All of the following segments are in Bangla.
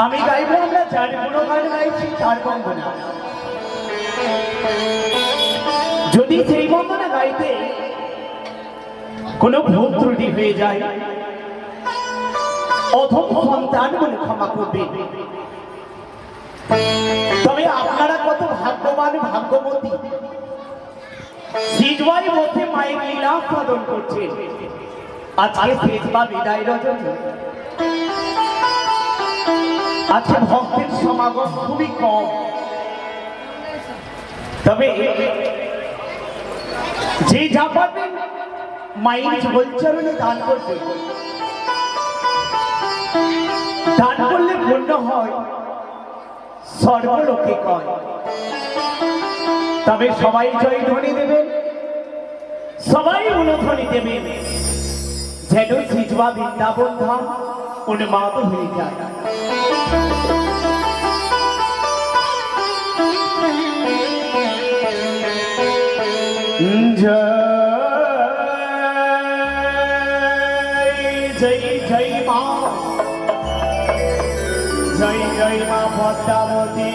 আমি গাইব আমরা চার গুণগান গাইছি চার বন্দনা। যদি সেই বন্দনা গাইতে কোনো ভুল ত্রুটি হয়ে যায়, অধম সন্তানগুলো ক্ষমা করবে। তবে আপনারা কত ভাগ্যবান ভাগ্যবতী, সিজওয়াই মধ্যে মায়ের লীলা সাধন করছে। আজকে শেষ বা বিদায় রজনী, আজকে ভক্তের সমাগম খুবই কম। তবে যে যা পাবেন মায়ের ঝোলচরণে দান করবে। দান করলে পূর্ণ হয়, স্বর্গলোকে কয়। তবে সবাই জয় ধ্বনি দেবেন, সবাই উলধ্বনি দেবেন, যেন সিজওয়া বৃন্দাবন ধাম উন্মাদ হয়ে যায়। জয় জয় মা, জয় জয় মা পদ্মাবতী,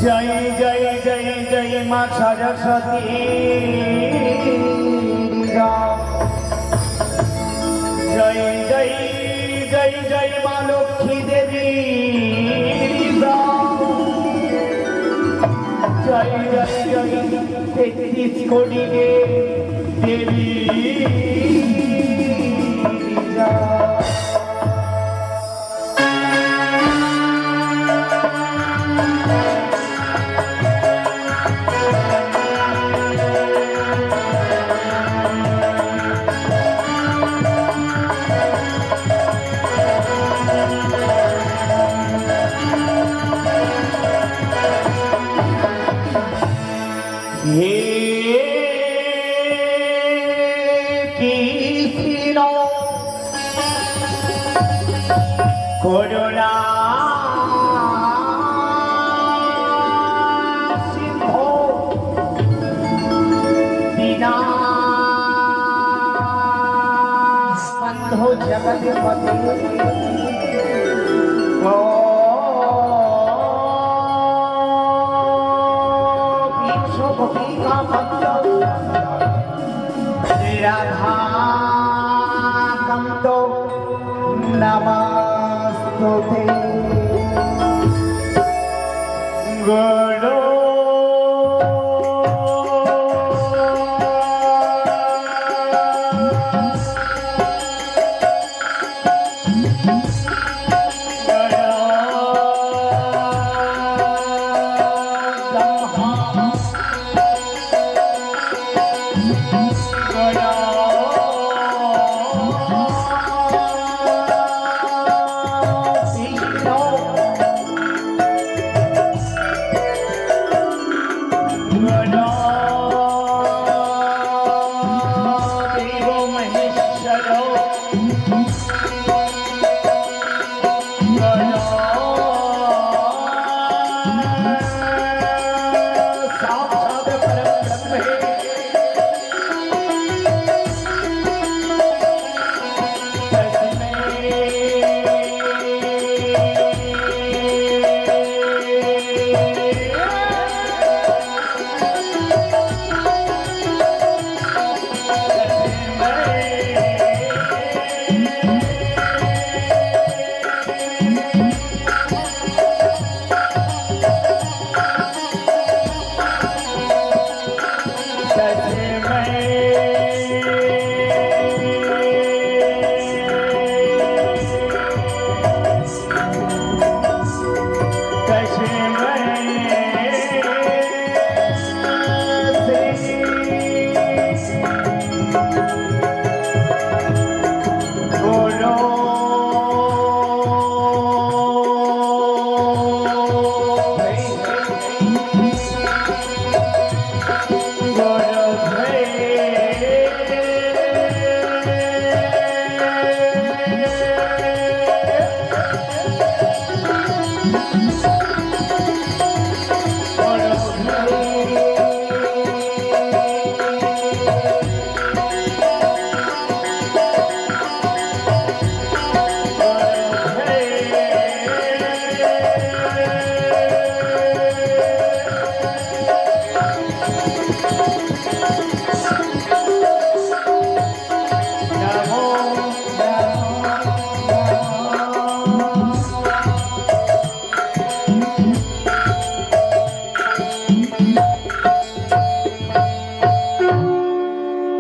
জয় জয় জয় জয় মা সরস্বতী, জয় জয় জয় জয় মা লক্ষ্মী দেবী, জয় জয় জয় 33 কোটি দেবী। করুণা সিন্ধু দীনবন্ধু জগৎপতি, রাধাকান্ত নমস্তুতে। গুরু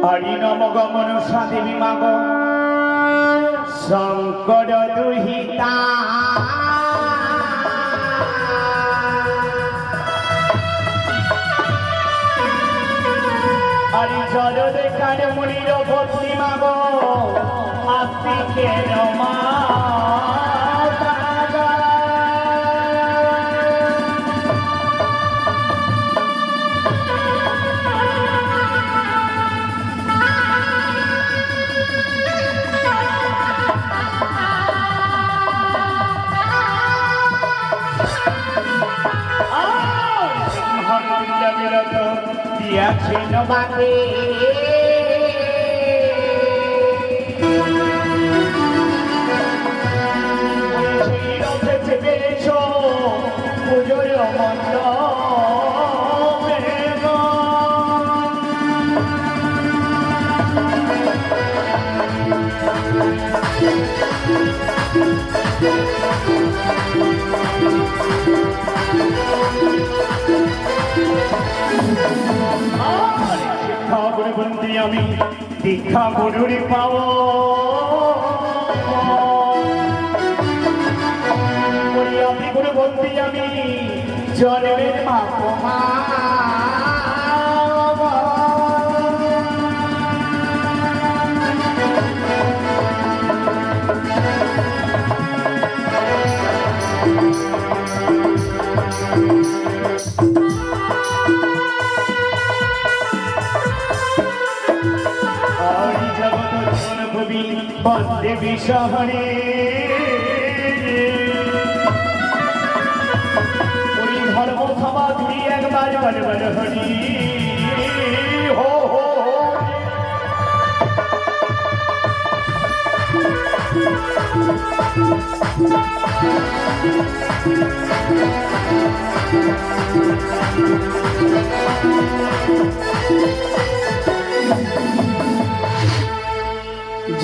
হরি নম গমন দেবী মাগ শঙ্কর দুহিতা হরি চরণ কার মুনির পত্নী মাগ আস্তিকে রমা দিয়াছেন বাকে পেরেছ পুজোর বন্দি আমি দীক্ষা গুরুরি পাব গুরু বন্দি আমি জন্মের মা বন্দে বিশহরে ওই ধর্ম সভা দুই একবার বলে বলে হরি হো হো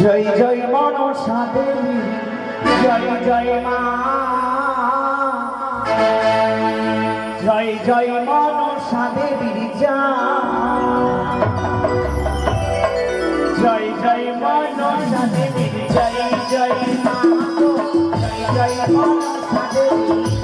জয় জয় মনসা দেবী জয় জয় মা জয় জয় মনসা দেবীর জয় জয় মনসা দেবীর জয় জয় মা জয় জয় মনসা দেবীর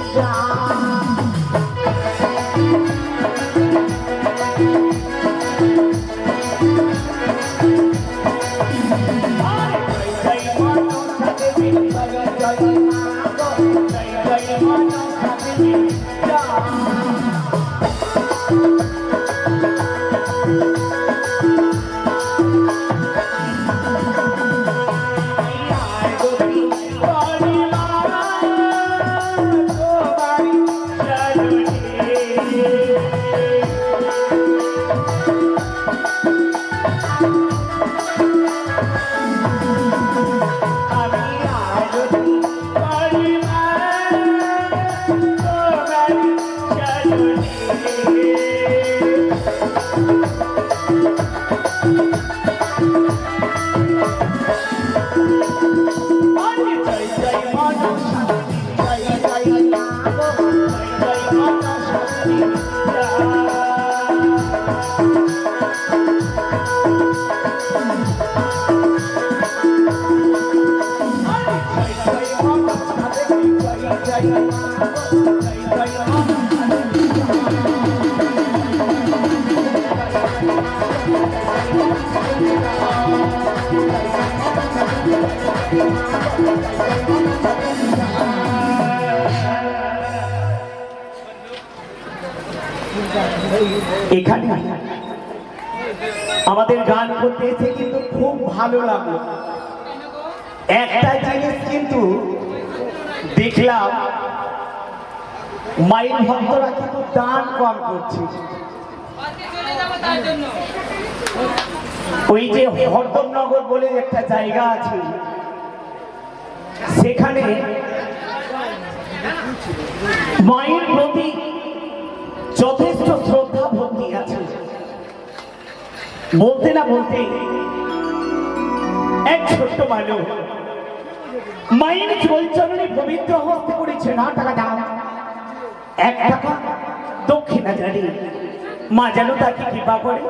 এখানে আমাদের গান করতে এসে কিন্তু খুব ভালো লাগলো। একটা জিনিস কিন্তু দেখলাম, মাইন ভক্তরা কিন্তু দান কম করছে। ওই যে হরদমনগর বলে একটা জায়গা আছে, সেখানে মায়ের প্রতি যথেষ্ট শ্রদ্ধা ভক্তি আছে। বলতে না বলতে এক ছোট্ট মানুষ মায়ের চলচরণে পবিত্র হস্তে করেছে, না টাকা দাও, 1 টাকা দক্ষিণা জানি। মা যেন তাকে কৃপা করে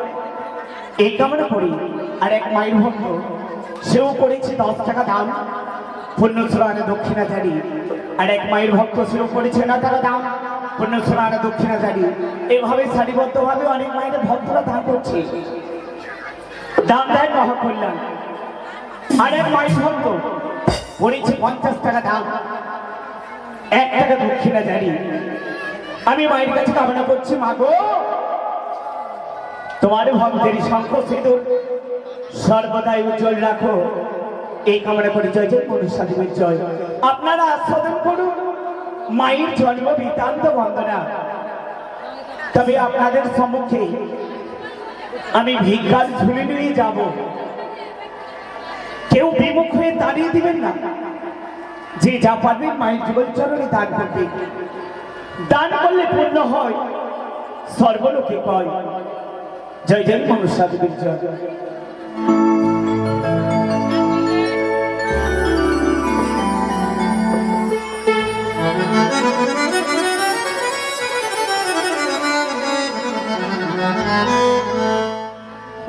এই কামনা করি। আর এক মায়ের ভক্ত সেও করেছে 10 টাকা দাম পুণ্যশ্রয়ণে দক্ষিণা জারি। আর এক মায়ের ভক্ত সেও করেছে 9 টাকা দাম পুণ্যশ্রয়ণে দক্ষিণা জারি। এভাবে সারিবদ্ধভাবে অনেক মায়ের ভক্তরা দান করছে, দান দেয় মহাকল্যাণ। আর এক মায়ের ভক্ত করেছে 50 টাকা দাম 1 টাকা দক্ষিণা জারি। আমি মায়ের কাছে কামনা করছি, মা গো তোমার ভক্তের শঙ্খ সিঁদুর সর্বদাই উজ্জ্বল রাখো, এই কামনা করে জয় জয় মনুষ্য দেবের জয়। আপনারা আস্বাদন করুন মায়ের জন্ম বৃত্তান্ত বন্দনা। তবে আপনাদের সম্মুখে আমি ভিক্ষার ঝুলি নিয়ে যাব, কেউ বিমুখ হয়ে দাঁড়িয়ে দিবেন না। যে যা পারবেন মায়ের জীবন চরণে দান করবে। দান করলে পূর্ণ হয়, সর্বলোকে কয় জয় জয় মনুষ্য দেবের জয়।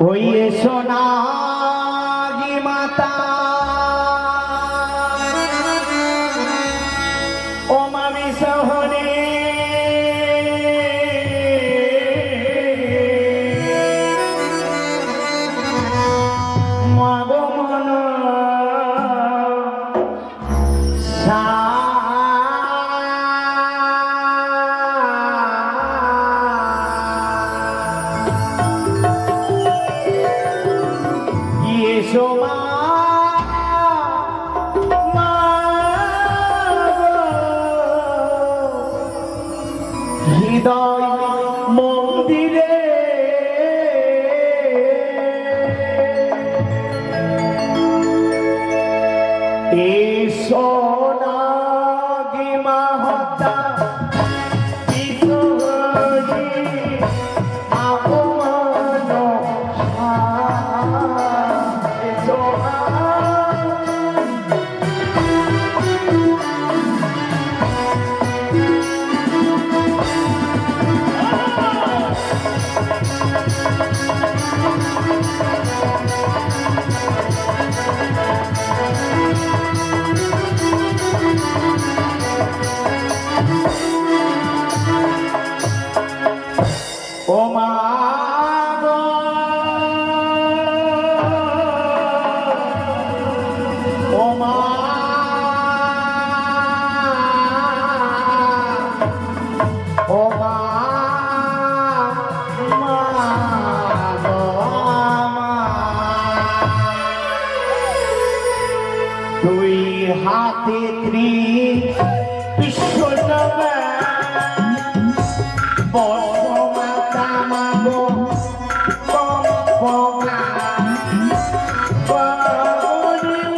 ওই সোনা মাতা ও মামি সহনে মগমন হৃদয় মন্দিরে এই সোনাগি মাহতা ও মা গো ও মা ও মা দুই হাতে ত্রিশূল বর্ষমাতা মাগো কম্পনা করিব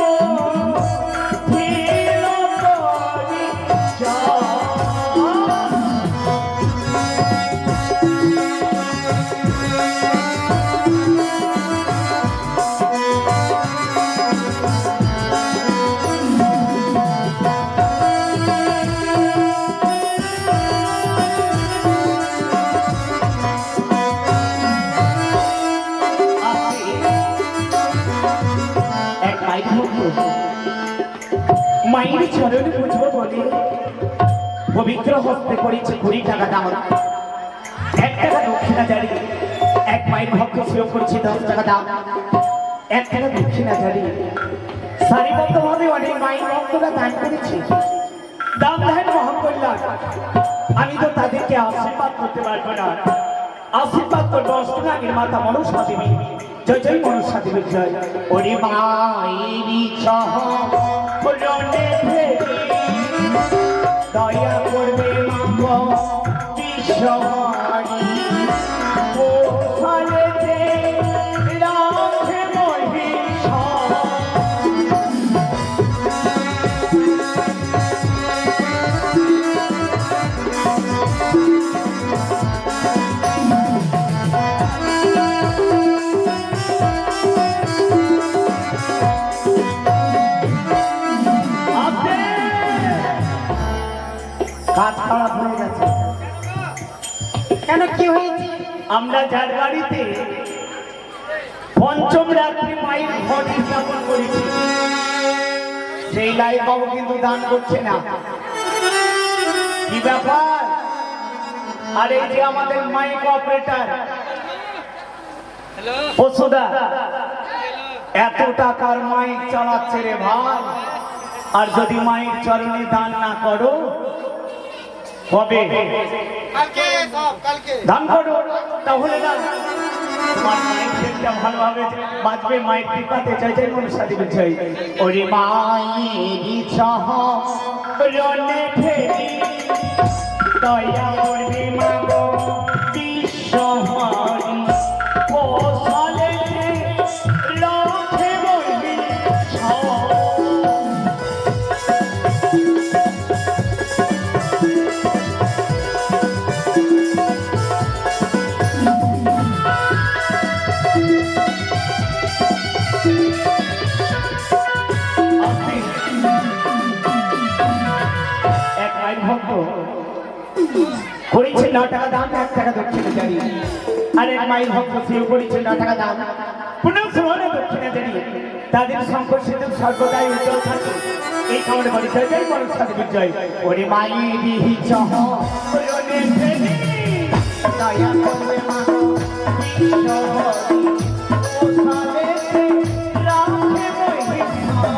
ধীর পরিচয়। মায়ের চরণে বুঝবো বলে পবিত্র হস্তে করেছে 20 টাকা দাম 1 টাকা দক্ষিণা জারি। এক মায়ের ভক্ত সেও করেছে 10 টাকা দাম 1 টাকা দক্ষিণা জারি। সারিবদ্ধভাবে অনেক মায়ের ভক্তরা দান করেছে, দাম দেন মহাকল্যাণ। আমি তো তাদেরকে আশীর্বাদ করতে পারবো না, আশীর্বাদ করবো অষ্টনাগের মাতা মনসা দেবী। জয় জয় মনসা দেবীর জয়। ওরে মায়েরি সহ দয়া করবে মাগো বিশ্বহারি ও ফলেতে রাখে মহিষা। কাজ খারাপ হয়ে গেছে কেন? কি হয়েছে? আমরা যার বাড়িতে পঞ্চম রাত্রি মায়ের ঘট স্থাপন করেছি, সেই লাই বাবু কিন্তু দান করছে না। কি ব্যাপার? আর এই যে আমাদের মাইক অপারেটর পশুদা এত টাকার মাইক চালাচ্ছে রে ভাই, আর যদি মায়ের চরণে দান না করো কবে দান করো, তাহলে না তোমার মায়ের সেটা ভালোভাবে বাঁচবে। মায়ের কৃপাতে চাই চাই মনে সাথে চাই। ওরে মায়ের চরণে ফেরি দয়া করবে মাগো বিশ্বহরি, ও সালে লক্ষ্যে বলবি করেছে 9 টাকা দাম, 1 টাকা দক্ষিণে জারি। আর এক মাইল ভক্ত সেও করেছে 9 টাকা দাম, পুনঃ সমানে দক্ষিণে জারি। তাদের শঙ্কর সিদ্ধ সর্বদাই উজ্জ্বল থাকে। এই কামড়ে বলি জয় জয় বল সাথে বিজয়। ওরে মায়েরই চরণে ফেরি দয়া করবে মাগো বিশ্বহরি, ও সালে রাখে বৈহিতা।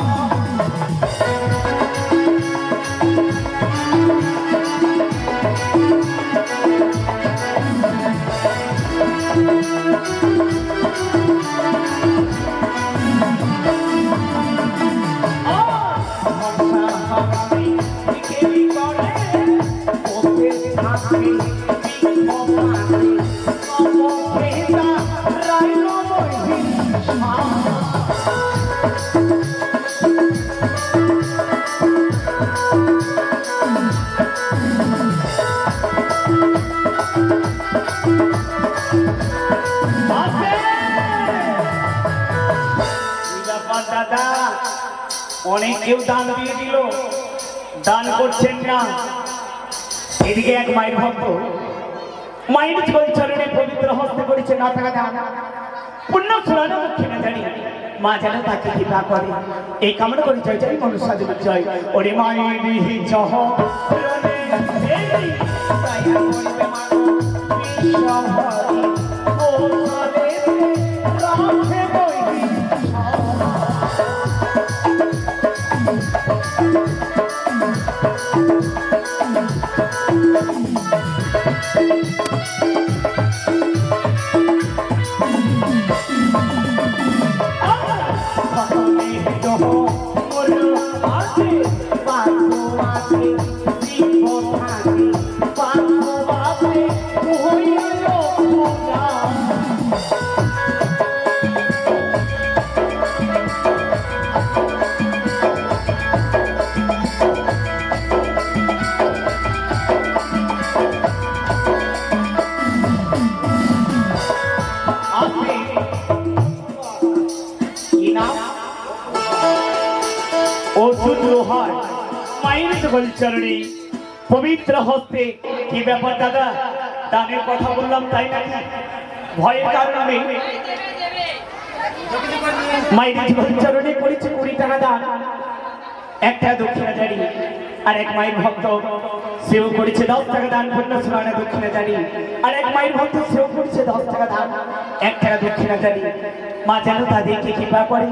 দাদা অনেক কেউ দান দিয়ে দিল, দান করছেন না। এদিকে এক মায়ের ভক্ত মায়ের চরণে পবিত্র হস্তে করেছে 9 টাকা দান, পুণ্য ছড়ানো দক্ষিণে জানি। মা যেন তাকে কৃপা করে, এই কামনা করে জয় জয় মনুষ্য দেবের জয়। ওরে মায়ের অর্জুন লোহার মায়ের চরণে পবিত্র হস্তে। কি ব্যাপার দাদা, দানের কথা বললাম তাই না? ভয়ের কারণে মায়ের চরণে করেছে 20 টাকা দান, 1 টাকা দক্ষিণা জারি। আর এক মায়ের ভক্ত সেও করেছে 10 টাকা দান, পুণ্য স্নানে দক্ষিণা জারি। আর এক মায়ের ভক্ত সেও করেছে 10 টাকা দান, 1 টাকা দক্ষিণা জারি। মা যেন তাদেরকে কৃপা করে,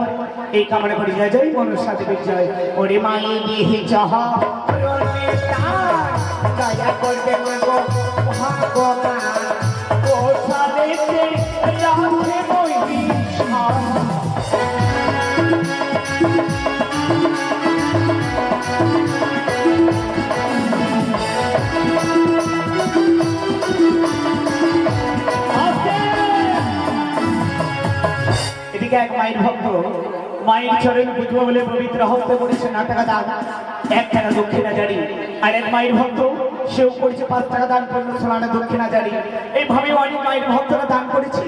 এই কামনা করি জয় জয় মনুষ্য দেবের জয়। ওরে মায়ের দয়া করবে মাগো ভগবান, ও সালে রাখে বৈহিতা। এদিকে এক মায়ের ভক্ত মায়ের চরণ বুঝবো বলে পবিত্র হস্তে করেছে 9 টাকা দান, 1 টাকা দক্ষিণা জারি। আর এক মায়ের ভক্ত সেও করেছে 5 টাকা দান, পুণ্য স্নানে দক্ষিণা জারি। এইভাবে অনেক মায়ের ভক্তরা দান করেছে।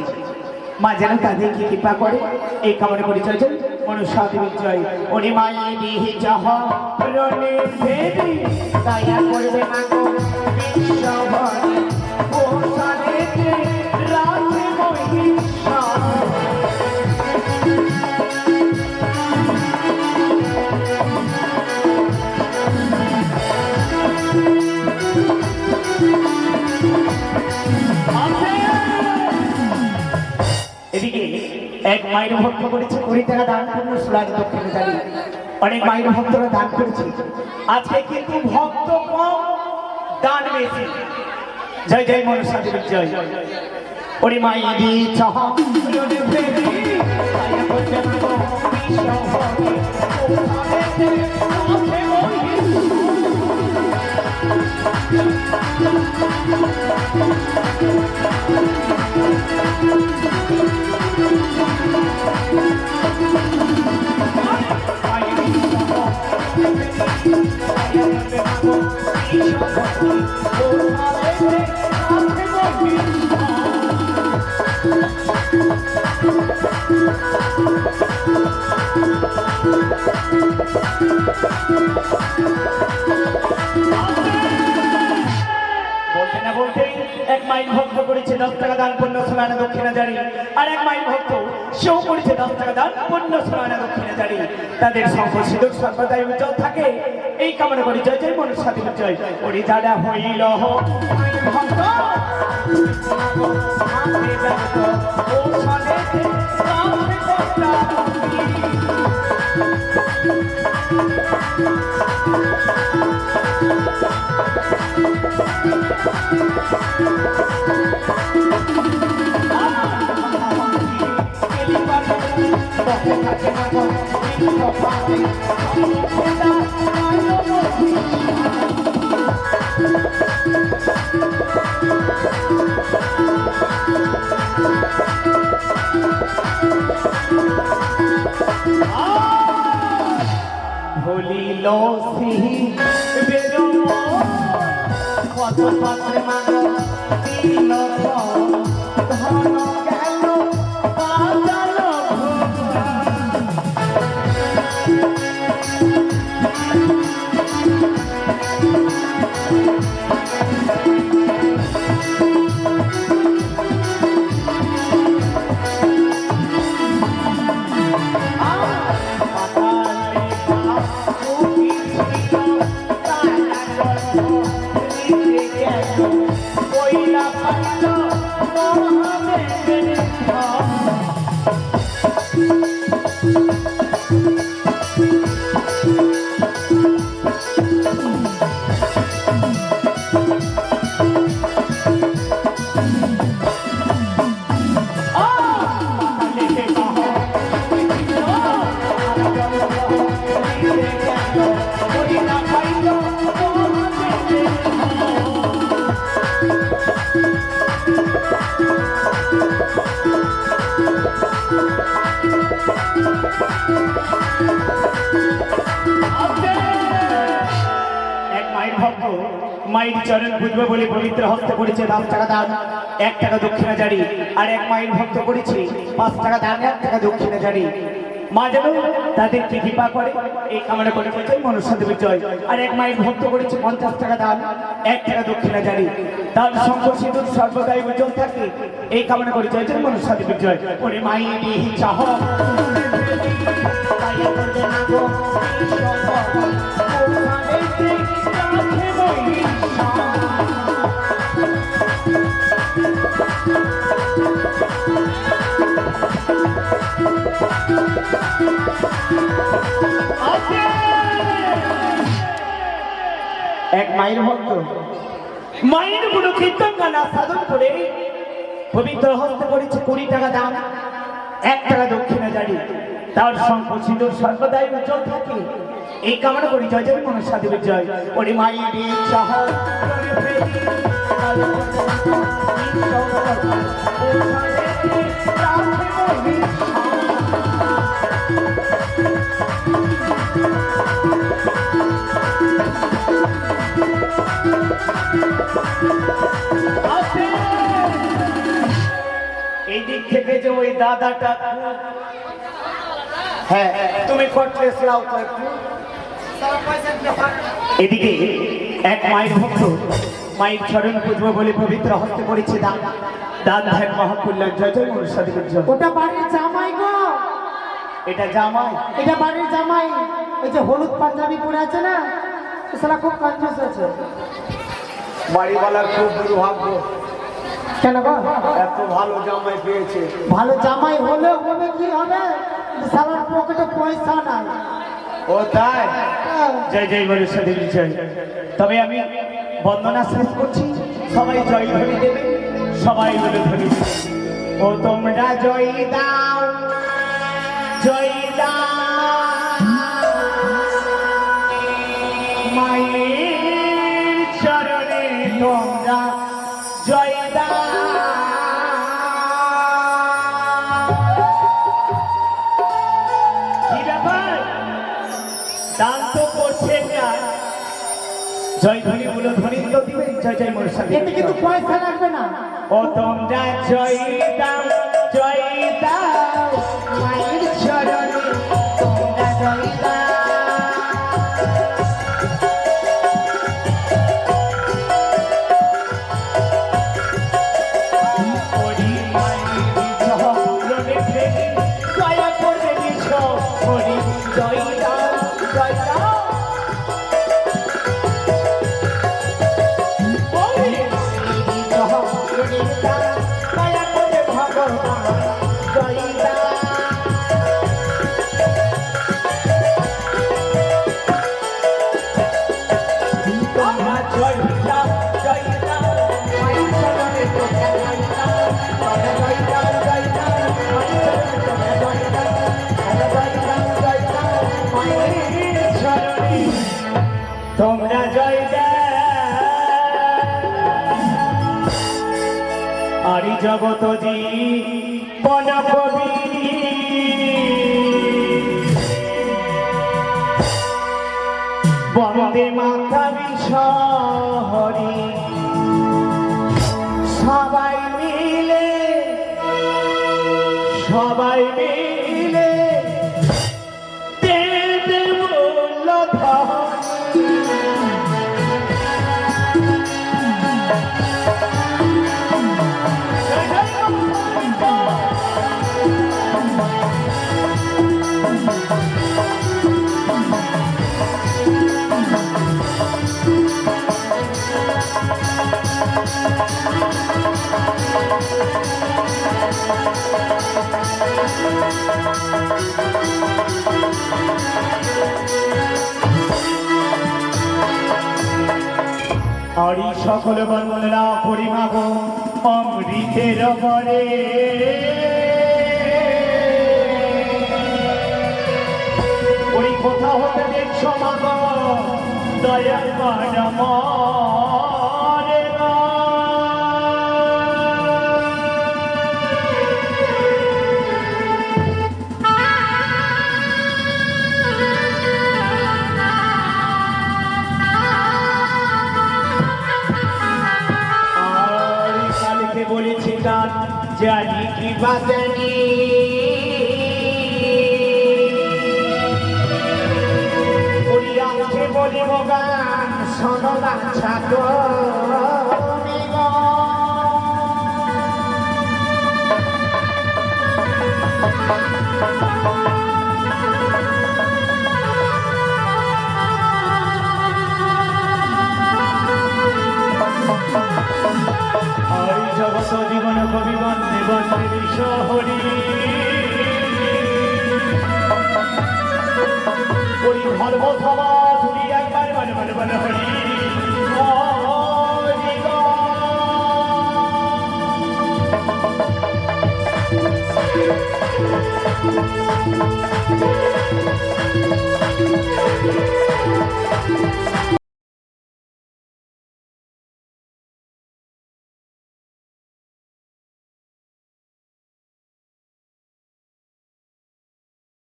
মা যেন তাদেরকে কৃপা করে, এই কামনা করি জয় জয় মনুষ্য দেবের জয়। ওরে মায়ের চরণে ফেরি দয়া করবে মাগো বিশ্বহরি, ও সালে রাখে বৈহিতা। এক মায়ের ভক্ত করেছে 20 টাকা দান পূর্ণ সোলার দক্ষিণে জারি। অনেক মায়ের ভক্তরা দান করেছে, আজকে কিন্তু ভক্ত কম দান বেশি। জয় জয় মনসা দেবীর জয়। ওরে মাইরি চাহ এক মাইল ভক্ত করেছে 10 টাকা দান পূর্ণ সোলানা দক্ষিণা জারি। আর এক মাইল ভক্ত সেও করেছে 10 টাকা দান পূর্ণ সোলানা দক্ষিণা জারি। তাদের শঙ্খ সিঁদুর সর্বদাই উজ্জ্বল থাকে, এই কামনা করি জয় জয় মনসা দেবীর জয়। ওরে যারা হইল ভক্ত ও সনেতে রাখে কর্তা। ভুলিল সিহি বেরো কত পাত্রে মাগো দিল ধন গেল বাজাল মায়ের চরণ বুঝবে বলে পবিত্র হস্ত করেছে 10 টাকা দান 1 টাকা দক্ষিণা জারি। আর এক মায়ের ভক্ত করেছে 5 টাকা দান 1 টাকা দক্ষিণা জারি। মা যেন তাদের কৃপা করে, এই কামনা করে জয় মনসা দেবীর জয়। আর এক মায়ের ভক্ত করেছে 50 টাকা দান 1 টাকা দক্ষিণা জারি। তার শঙ্খ সিঁদুর সর্বদাই উজ্জ্বল থাকে, এই কামনা করে জয় জয় মনসা দেবীর জয়। ওরে মাইরি চাহ এক মায়ের ভক্ত মায়ের গুলো কীর্তন গানা সাধন করে পবিত্র হস্ত করেছে 20 টাকা দান 1 টাকা দক্ষিণা জারি। তার শঙ্খ সিঁদুর সর্বদাই উজ্জ্বল থাকে, এই কামনা করি জয় জয় মনসা দেবীর জয়। ওরে মায়ের চাহ এই দিক থেকে যে ওই দাদাটা, হ্যাঁ তুমি কটলেস লাও তো একটু। এদিকে এক মায়ের ভক্ত মায়ের চরণ পুজো বলে পবিত্র হস্তে করেছে দান দান ধ্যান মহাকল্যাণ জয় জয় মনসা দেবীর জয়। ওটা বাড়ির জামাই গো, এটা জামাই, এটা বাড়ির জামাই। এই যে হলুদ পাঞ্জাবি পরে আছে না, সালা খুব কনজুস আছে। বাড়িওয়ালার খুব দুর্ভাগ্য, কেন গো? এত ভালো জামাই পেয়েছে। ভালো জামাই হলেও হবে কি হবে, সালার পকেটে পয়সা নাই। ও তাই? জয় জয় মনুষ্য দেবী জয়। তবে আমি বন্দনা শেষ করছি, সবাই জয় ধ্বনি দেবে, সবাই বলে ধ্বনি দেবে। ও তোমরা জয় দাও, জয় দাও মায়ের চরণে, তোমরা জয় দাও। কি ব্যাপার, দান তো করছেন না, জয় ধ্বনি বলো, ধ্বনি তো দিবেন। জয় জয় মনুষ্য এতে দেবী কিন্তু জয়। পয়সা লাগবে না। ও তোমরা জয় দাও, জয় দাও মায়ের চরণে, তোমরা জয় দাও। হরি মায়ের চরণে ফেরি, দয়া করবে নিছ, হরি জয় দাও, জয় দাও। দয়া করে ভগবান জয় দাও। তোমরা জয় দাও, জয় দাও মায়ের চরণে, তোমরা জয় দাও। তোমরা জয় দাও, জয় দাও মায়ের চরণে, তোমরা জয় দাও। তোমরা জয় দাও, জয় দাও মায়ের চরণে, তোমরা জয় দাও। আরি জগত জীবন কবি, বন্দে মাতা বিশহরি, সবাই মিলে, সবাই মিলে দেবে মূল্যধন। হরি সকল বন্দনা পরিমাগ অমৃতের বরে, ওই কোথা হতে দেখছো মাগ দয়া কর মরে গো। আর কালকে বলেছি গান জানি কি বাজানি, আজকে বলিব গান শোনো বাছা তুমি গো। হরি জগত জীবন কবি বন্দে বন্দে বিশহরি, হরি ধর্ম সমাজ একবার মানে মানে মানে হরি।